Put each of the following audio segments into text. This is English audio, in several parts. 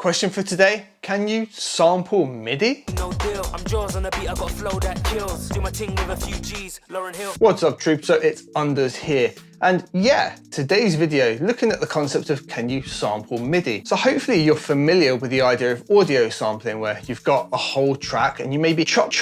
Question for today, can you sample MIDI? No deal, I'm jaws on the beat, I got a flow that kills. Do my ting with a few G's, Lauren Hill. What's up troops, so it's Unders here. And yeah, today's video, looking at the concept of can you sample MIDI? So hopefully you're familiar with the idea of audio sampling where you've got a whole track and you maybe chop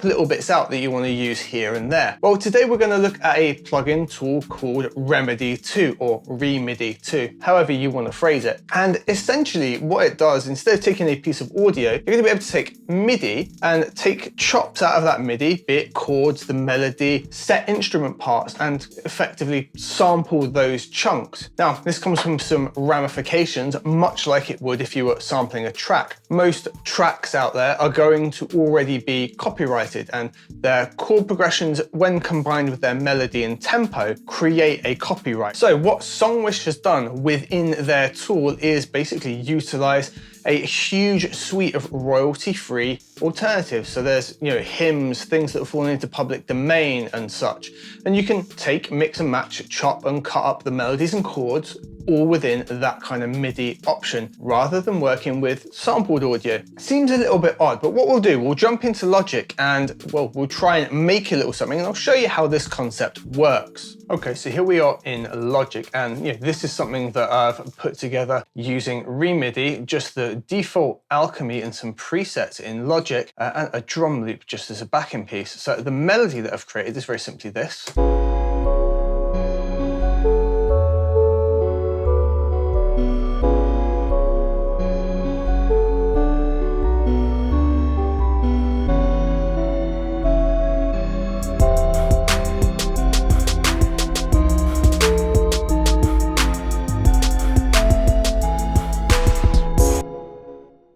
little bits out that you want to use here and there. Well, today we're going to look at a plugin tool called Remidi 2 or Remidi 2, however you want to phrase it. And essentially what it does, instead of taking a piece of audio, you're going to be able to take MIDI and take chops out of that MIDI, be it chords, the melody, set instrument parts, and effectively sample those chunks. Now, this comes from some ramifications, much like it would if you were sampling a track. Most tracks out there are going to already be copyrighted, and their chord progressions, when combined with their melody and tempo, create a copyright. So what Songwish has done within their tool is basically utilize a huge suite of royalty-free alternatives. So there's, hymns, things that have fallen into public domain and such. And you can take, mix and match, chop and cut up the melodies and chords all within that kind of MIDI option, rather than working with sampled audio. Seems a little bit odd, but what we'll do, we'll jump into Logic and, well, we'll try and make a little something, and I'll show you how this concept works. Okay, so here we are in Logic, and this is something that I've put together using Remidi, just the default Alchemy and some presets in Logic, and a drum loop just as a backing piece. So the melody that I've created is very simply this.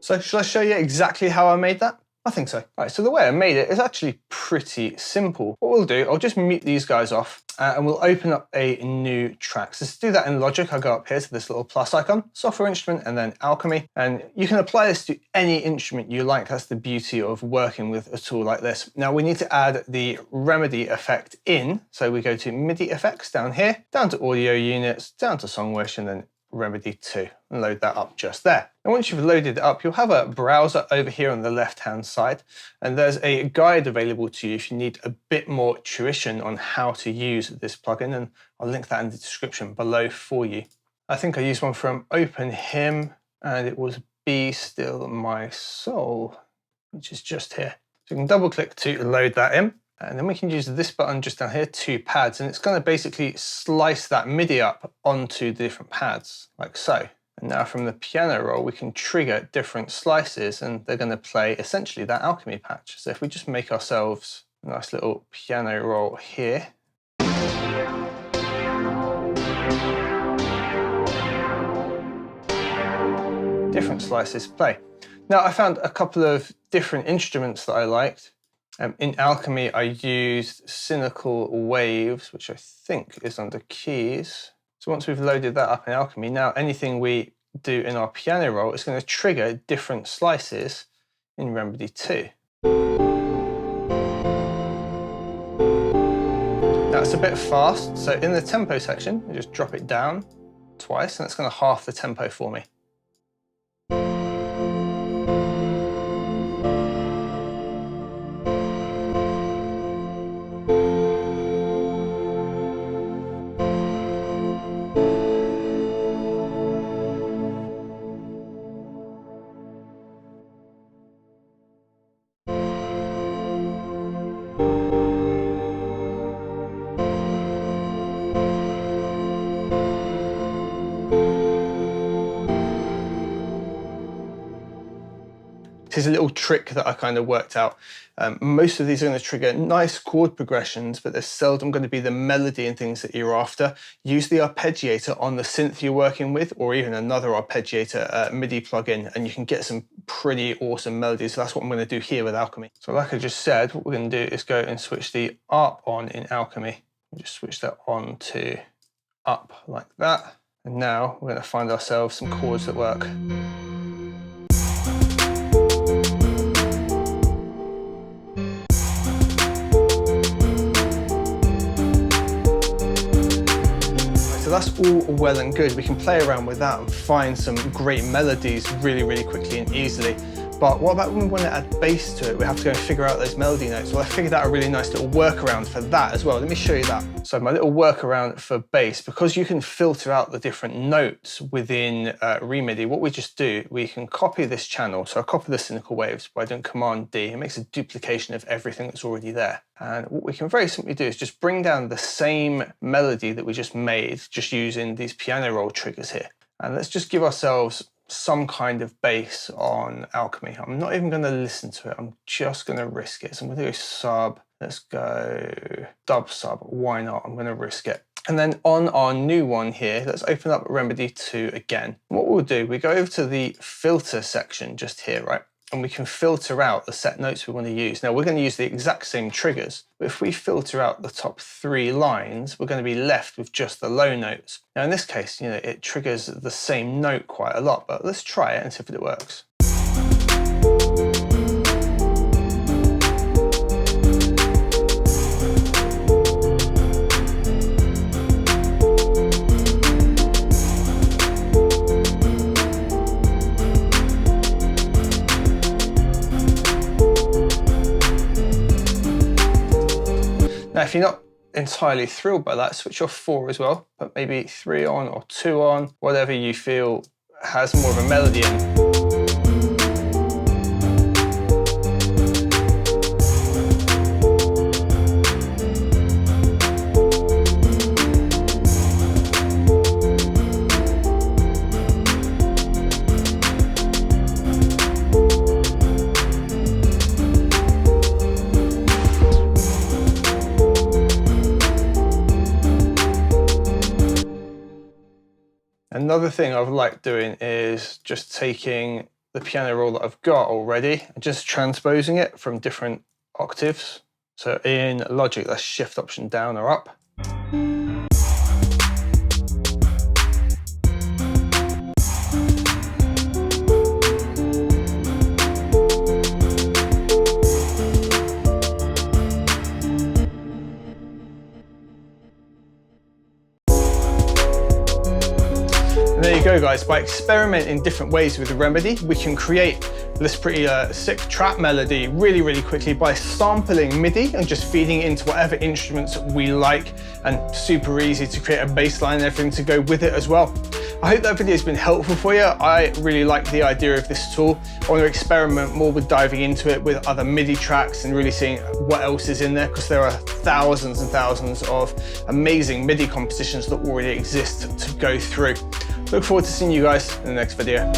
So should I show you exactly how I made that? I think so. All right, so the way I made it is actually pretty simple. What we'll do, I'll just mute these guys off and we'll open up a new track. So to do that in Logic, I'll go up here to this little plus icon, software instrument, and then Alchemy. And you can apply this to any instrument you like. That's the beauty of working with a tool like this. Now we need to add the Remidi effect in. So we go to MIDI effects down here, down to audio units, down to Songwish, and then Remidi 2 and load that up just there. And once you've loaded it up, you'll have a browser over here on the left-hand side, and there's a guide available to you if you need a bit more tuition on how to use this plugin, and I'll link that in the description below for you. I think I used one from Open Hymn, and it was Be Still My Soul, which is just here. So you can double click to load that in. And then we can use this button just down here, 2 pads, and it's going to basically slice that MIDI up onto the different pads, like so. And now from the piano roll, we can trigger different slices, and they're going to play essentially that Alchemy patch. So if we just make ourselves a nice little piano roll here. Different slices play. Now I found a couple of different instruments that I liked. In Alchemy, I used Cynical Waves, which I think is under keys. So once we've loaded that up in Alchemy, now anything we do in our piano roll is going to trigger different slices in Remidi 2. Now it's a bit fast, so in the tempo section, I just drop it down twice, and it's going to half the tempo for me. Here's a little trick that I kind of worked out. Most of these are going to trigger nice chord progressions, but they're seldom going to be the melody and things that you're after. Use the arpeggiator on the synth you're working with, or even another arpeggiator MIDI plugin, and you can get some pretty awesome melodies. So that's what I'm going to do here with Alchemy. So like I just said, what we're going to do is go and switch the ARP on in Alchemy. Just switch that on to up like that. And now we're going to find ourselves some chords that work. that's all well and good. We can play around with that and find some great melodies really quickly and easily. But what about when we want to add bass to it? We have to go and figure out those melody notes. Well, I figured out a really nice little workaround for that as well. Let me show you that. So my little workaround for bass, because you can filter out the different notes within Remidi, what we just do, we can copy this channel. So I copy the cynical waves by doing Command D. It makes a duplication of everything that's already there. And what we can very simply do is just bring down the same melody that we just made, just using these piano roll triggers here. And let's just give ourselves some kind of bass on Alchemy. I'm not even going to listen to it. I'm just going to risk it. So I'm going to go sub. Let's go dub sub. Why not? I'm going to risk it. And then on our new one here, let's open up Remidi 2 again. What we'll do, we go over to the filter section just here, right? And we can filter out the set notes we want to use. Now we're going to use the exact same triggers, but if we filter out the top 3 lines, we're going to be left with just the low notes. Now in this case, you know, it triggers the same note quite a lot, but let's try it and see if it works. Now, if you're not entirely thrilled by that, switch off 4 as well, but maybe 3 on or 2 on, whatever you feel has more of a melody in. Another thing I've liked doing is just taking the piano roll that I've got already and just transposing it from different octaves. So in Logic, that's Shift Option down or up. There you go, guys. By experimenting different ways with the Remidi, we can create this pretty sick trap melody really quickly by sampling MIDI and just feeding it into whatever instruments we like, and super easy to create a bass line and everything to go with it as well. I hope that video has been helpful for you. I really like the idea of this tool. I want to experiment more with diving into it with other MIDI tracks and really seeing what else is in there, because there are thousands and thousands of amazing MIDI compositions that already exist to go through. Look forward to seeing you guys in the next video.